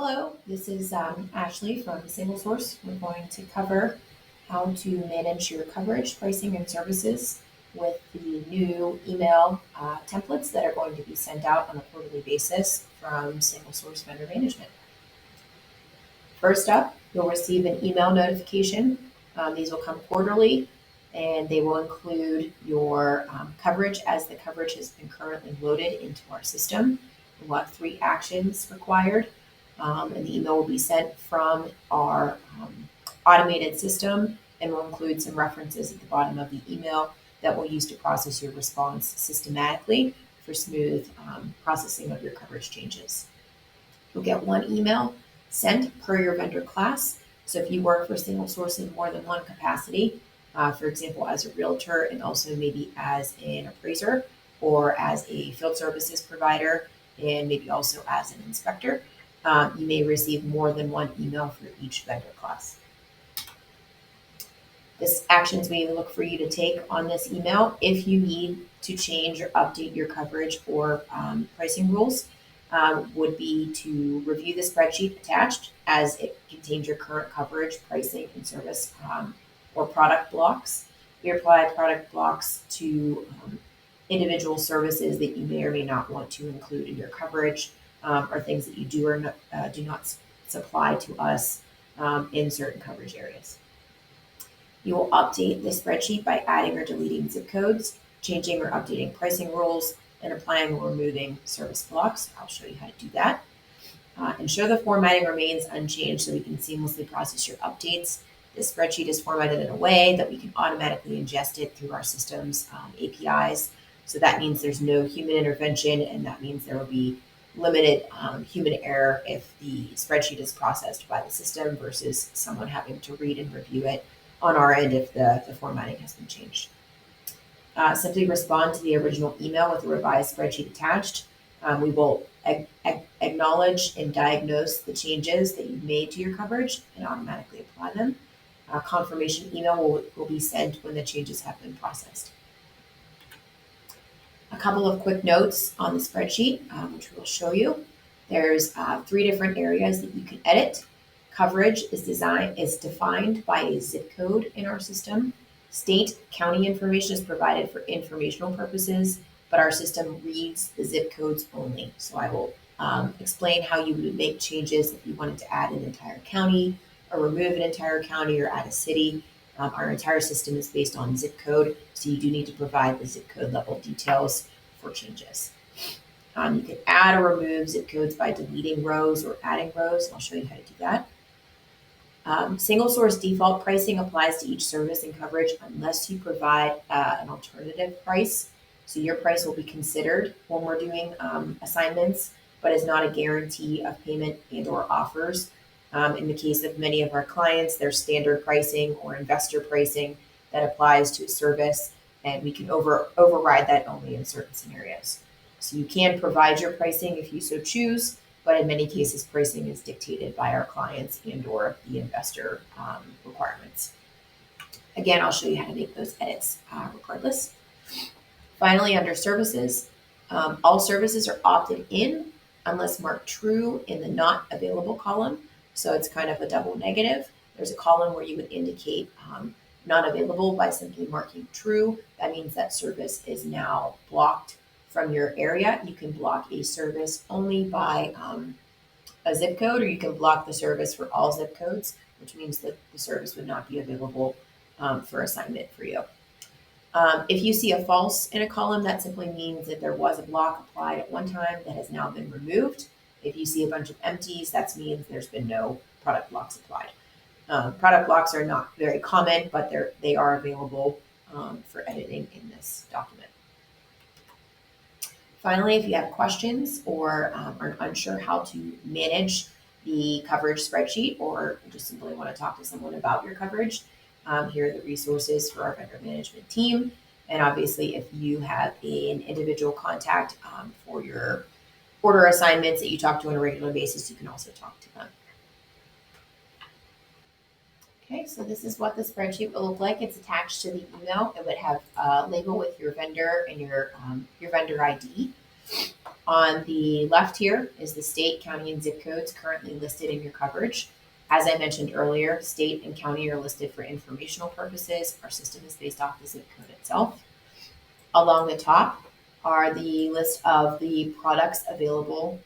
Hello, this is Ashley from SingleSource. We're going to cover how to manage your coverage, pricing, and services with the new email templates that are going to be sent out on a quarterly basis from SingleSource Vendor Management. First up, you'll receive an email notification. These will come quarterly, and they will include your coverage as the coverage has been currently loaded into our system. We'll have 3 actions required. And the email will be sent from our automated system and will include some references at the bottom of the email that we'll use to process your response systematically for smooth processing of your coverage changes. You'll get 1 email sent per your vendor class. So if you work for SingleSource in more than one capacity, for example, as a realtor and also maybe as an appraiser or as a field services provider and maybe also as an inspector, you may receive more than 1 email for each vendor class. This actions we look for you to take on this email if you need to change or update your coverage or pricing rules would be to review the spreadsheet attached as it contains your current coverage, pricing, and service or product blocks. We apply product blocks to individual services that you may or may not want to include in your coverage. Or things that you do or do not supply to us in certain coverage areas. You will update the spreadsheet by adding or deleting zip codes, changing or updating pricing rules, and applying or removing service blocks. I'll show you how to do that. Ensure the formatting remains unchanged so we can seamlessly process your updates. The spreadsheet is formatted in a way that we can automatically ingest it through our system's APIs. So that means there's no human intervention, and that means there will be limited human error if the spreadsheet is processed by the system versus someone having to read and review it on our end if the formatting has been changed. Simply respond to the original email with a revised spreadsheet attached. We will acknowledge and diagnose the changes that you've made to your coverage and automatically apply them. Confirmation email will be sent when the changes have been processed. A couple of quick notes on the spreadsheet, which we'll show you. There's 3 different areas that you can edit. Coverage is defined by a zip code in our system. State county information is provided for informational purposes, but our system reads the zip codes only. So I will explain how you would make changes if you wanted to add an entire county or remove an entire county or add a city. Our entire system is based on zip code, so you do need to provide the zip code level details for changes. You can add or remove zip codes by deleting rows or adding rows, and I'll show you how to do that. Single source default pricing applies to each service and coverage unless you provide an alternative price. So your price will be considered when we're doing assignments, but is not a guarantee of payment and or offers. In the case of many of our clients, there's standard pricing or investor pricing that applies to a service, and we can override that only in certain scenarios. So you can provide your pricing if you so choose, but in many cases, pricing is dictated by our clients and or the investor requirements. Again, I'll show you how to make those edits regardless. Finally, under services, all services are opted in unless marked true in the not available column. So it's kind of a double negative. There's a column where you would indicate not available by simply marking true. That means that service is now blocked from your area. You can block a service only by a zip code, or you can block the service for all zip codes, which means that the service would not be available for assignment for you. If you see a false in a column, that simply means that there was a block applied at one time that has now been removed. If you see a bunch of empties, that means there's been no product blocks applied. Product blocks are not very common, but they are available for editing in this document. Finally, if you have questions or are unsure how to manage the coverage spreadsheet or just simply want to talk to someone about your coverage, here are the resources for our vendor management team. And obviously, if you have an individual contact for your order assignments that you talk to on a regular basis, you can also talk to them. Okay, so this is what the spreadsheet will look like. It's attached to the email. It would have a label with your vendor and your vendor ID. On the left here is the state, county, and zip codes currently listed in your coverage. As I mentioned earlier, state and county are listed for informational purposes. Our system is based off the zip code itself. Along the top are the list of the products available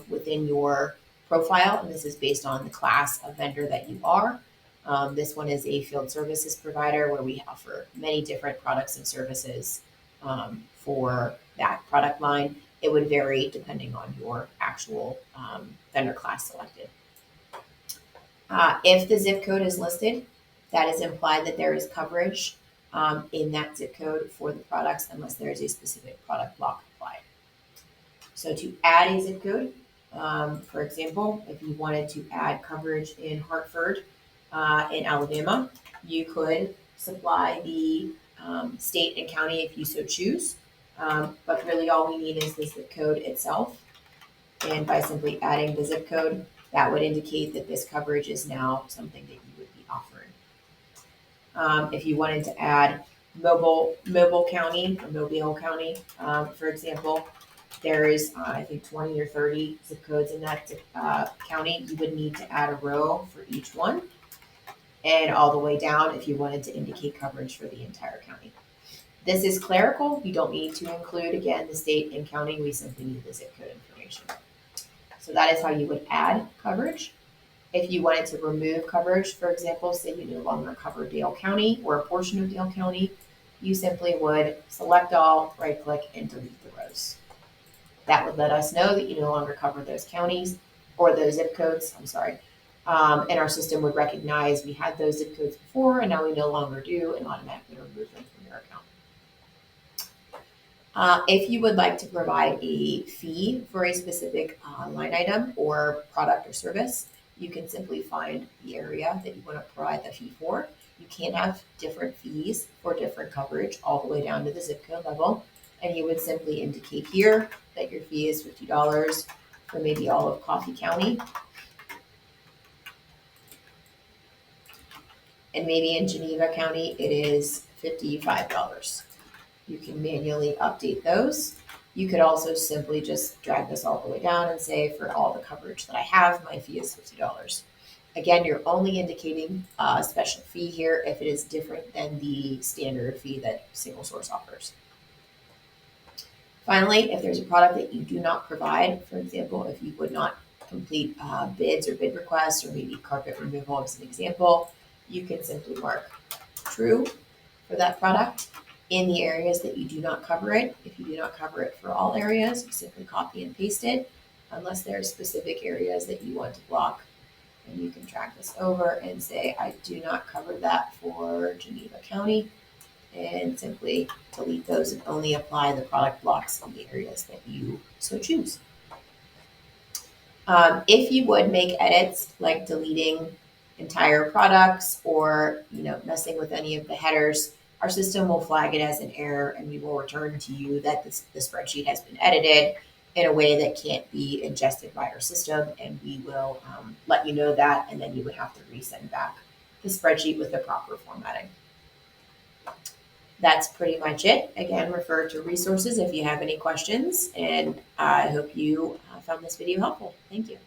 within your profile, and this is based on the class of vendor that you are. This one is a field services provider where we offer many different products and services for that product line. It would vary depending on your actual vendor class selected. If the zip code is listed, that is implied that there is coverage in that zip code for the products unless there is a specific product block applied. So to add a zip code, for example, if you wanted to add coverage in Hartford, in Alabama, you could supply the state and county if you so choose. But really all we need is the zip code itself. And by simply adding the zip code, that would indicate that this coverage is now something that you would be offering. If you wanted to add Mobile County or Mobile County, for example, there is, I think, 20 or 30 zip codes in that county. You would need to add a row for each one, and all the way down if you wanted to indicate coverage for the entire county. This is clerical. You don't need to include, again, the state and county. We simply need the zip code information. So that is how you would add coverage. If you wanted to remove coverage, for example, say you no longer cover Dale County or a portion of Dale County, you simply would select all, right-click, and delete the rows. That would let us know that you no longer cover those counties or those zip codes, and our system would recognize we had those zip codes before and now we no longer do, and automatically remove them from your account. If you would like to provide a fee for a specific line item or product or service, you can simply find the area that you want to provide the fee for. You can have different fees for different coverage all the way down to the zip code level. And you would simply indicate here that your fee is $50 for maybe all of Coffee County. And maybe in Geneva County, it is $55. You can manually update those. You could also simply just drag this all the way down and say, for all the coverage that I have, my fee is $50. Again, you're only indicating a special fee here if it is different than the standard fee that SingleSource offers. Finally, if there's a product that you do not provide, for example, if you would not complete bids or bid requests, or maybe carpet removal as an example, you can simply mark true for that product in the areas that you do not cover it. If you do not cover it for all areas, you simply copy and paste it, unless there are specific areas that you want to block. And you can drag this over and say, I do not cover that for Geneva County, and simply delete those and only apply the product blocks in the areas that you so choose. If you would make edits like deleting entire products or messing with any of the headers, our system will flag it as an error, and we will return to you that the spreadsheet has been edited in a way that can't be ingested by our system, and we will let you know that, and then you would have to resend back the spreadsheet with the proper formatting. That's pretty much it. Again, refer to resources if you have any questions, and I hope you found this video helpful. Thank you.